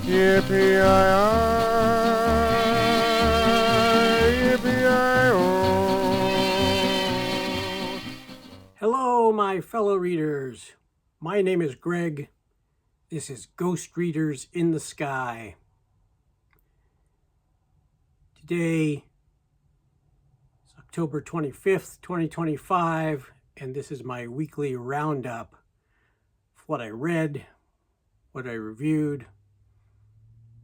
Yippee-yi-yi, Hello, my fellow readers. My name is Greg. This is Ghost Readers in the Sky. Today is October 25th, 2025, and this is my weekly roundup of what I read, what I reviewed,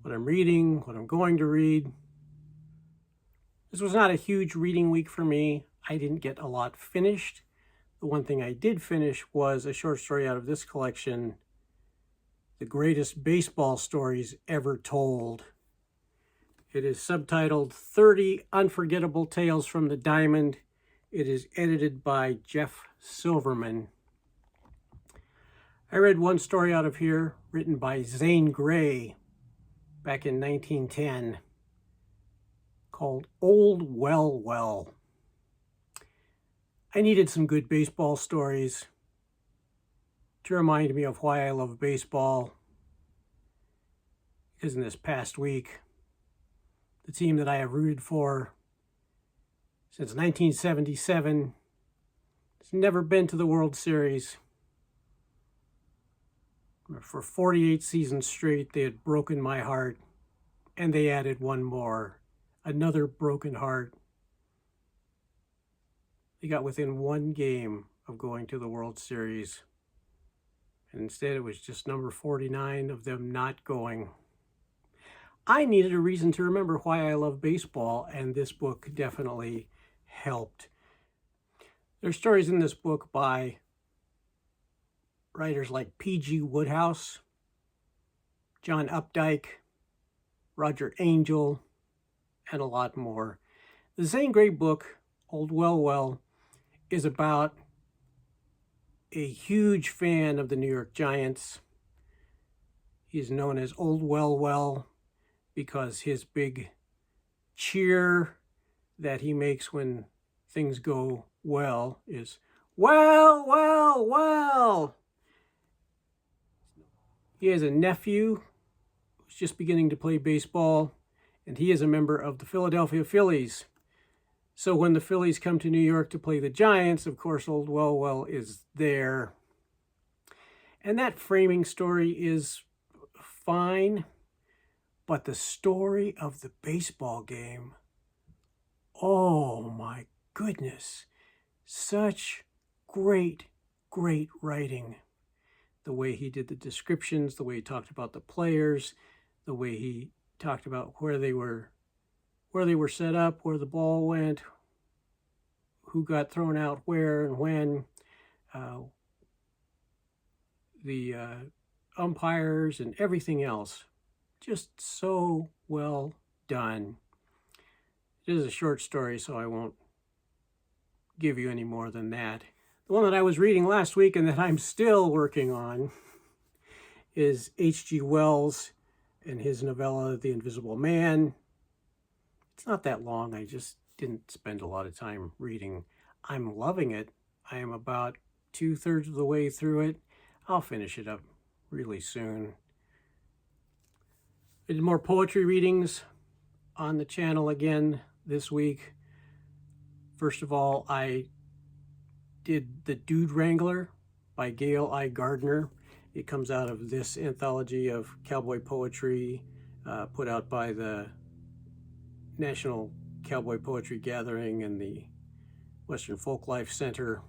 what I'm reading, what I'm going to read. This was not a huge reading week for me. I didn't get a lot finished. The one thing I did finish was a short story out of this collection, The Greatest Baseball Stories Ever Told. It is subtitled 30 Unforgettable Tales from the Diamond. It is edited by Jeff Silverman. I read one story out of here written by Zane Grey back in 1910 called Old Well Well. I needed some good baseball stories to remind me of why I love baseball, because in this past week, the team that I have rooted for since 1977 has never been to the World Series. For 48 seasons straight, they had broken my heart, and they added one more, another broken heart. They got within one game of going to the World Series, and instead it was just number 49 of them not going. I needed a reason to remember why I love baseball, and this book definitely helped. There's stories in this book by writers like P.G. Wodehouse, John Updike, Roger Angell, and a lot more. The Zane Grey book, Old Well Well, is about a huge fan of the New York Giants. He's known as Old Well Well because his big cheer that he makes when things go well is, well, well, well. He has a nephew who's just beginning to play baseball, and he is a member of the Philadelphia Phillies. So when the Phillies come to New York to play the Giants, of course, Old Well Well is there. And that framing story is fine, but the story of the baseball game, oh my goodness, such great, great writing. The way he did the descriptions, the way he talked about the players, the way he talked about where they were set up, where the ball went, who got thrown out where and when, the umpires and everything else. Just so well done. It is a short story, so I won't give you any more than that. The one that I was reading last week and that I'm still working on is H.G. Wells and his novella, The Invisible Man. It's not that long. I just didn't spend a lot of time reading. I'm loving it. I am about 2/3 of the way through it. I'll finish it up really soon. I did more poetry readings on the channel again this week. First of all, I did The Dude Wrangler by Gail I. Gardner. It comes out of this anthology of cowboy poetry put out by the National Cowboy Poetry Gathering and the Western Folklife Center.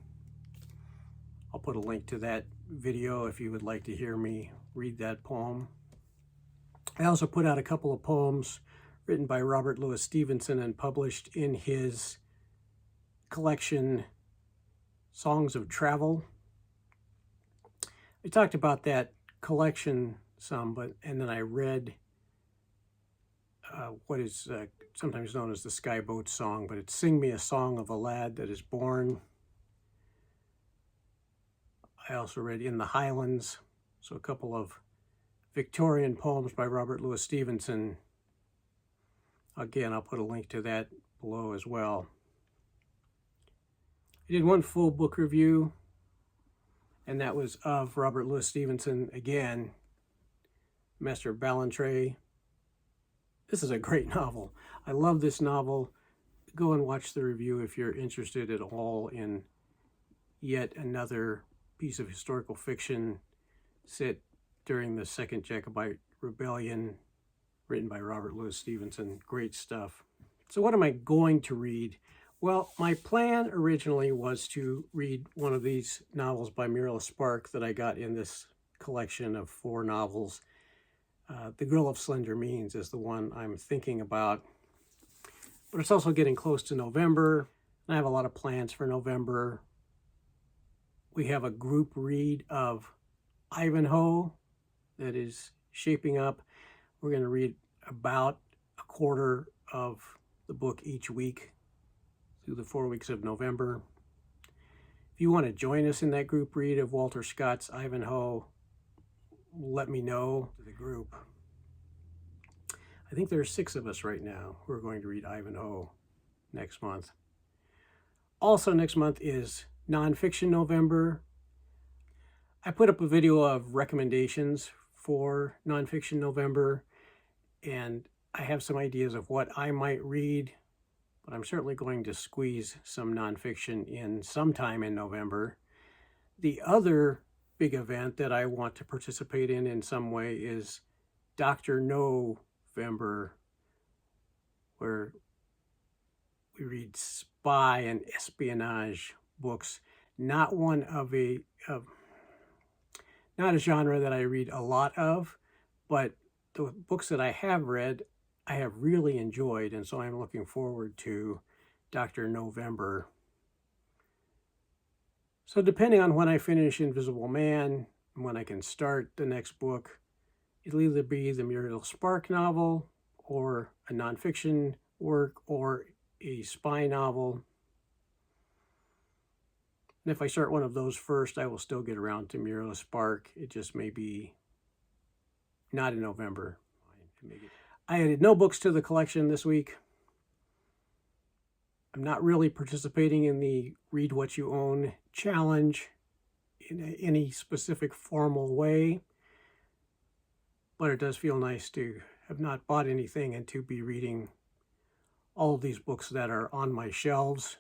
I'll put a link to that video if you would like to hear me read that poem. I also put out a couple of poems written by Robert Louis Stevenson and published in his collection Songs of Travel. I talked about that collection some, and then I read what is sometimes known as the Skyboat Song, but it's Sing Me a Song of a Lad That Is Born. I also read In the Highlands, so a couple of Victorian poems by Robert Louis Stevenson. Again, I'll put a link to that below as well. I did one full book review, and that was of Robert Louis Stevenson again, Master Ballantrae. This is a great novel. I love this novel. Go and watch the review if you're interested at all in yet another piece of historical fiction set during the Second Jacobite Rebellion, written by Robert Louis Stevenson. Great stuff. So what am I going to read? Well, my plan originally was to read one of these novels by Muriel Spark that I got in this collection of 4 novels. The Girl of Slender Means is the one I'm thinking about. But it's also getting close to November, and I have a lot of plans for November. We have a group read of Ivanhoe that is shaping up. We're going to read about a quarter of the book each week through the 4 weeks of November. If you want to join us in that group read of Walter Scott's Ivanhoe, let me know to the group. I think there are 6 of us right now who are going to read Ivanhoe next month. Also next month is Nonfiction November. I put up a video of recommendations for Nonfiction November, and I have some ideas of what I might read, but I'm certainly going to squeeze some nonfiction in sometime in November. The other big event that I want to participate in some way is Dr. November, where we read spy and espionage books. Not a genre that I read a lot of, but the books that I have read, I have really enjoyed, and so I'm looking forward to Dr. November. So depending on when I finish Invisible Man and when I can start the next book, it'll either be the Muriel Spark novel or a nonfiction work or a spy novel. And if I start one of those first, I will still get around to Muriel Spark. It just may be not in November. I added no books to the collection this week. I'm not really participating in the Read What You Own challenge in any specific formal way, but it does feel nice to have not bought anything and to be reading all of these books that are on my shelves.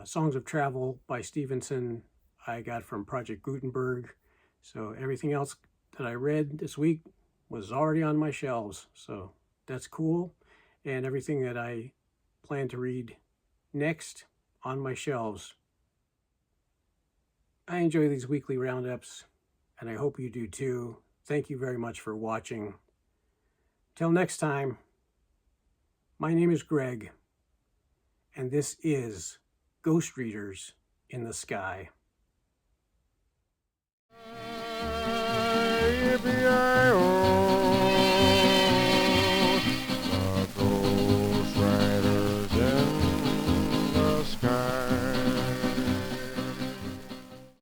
Songs of Travel by Stevenson I got from Project Gutenberg, so everything else that I read this week was already on my shelves, so that's cool. And everything that I plan to read next on my shelves. I enjoy these weekly roundups, and I hope you do too. Thank you very much for watching. Till next time, my name is Greg, and this is Ghost Readers in the Sky.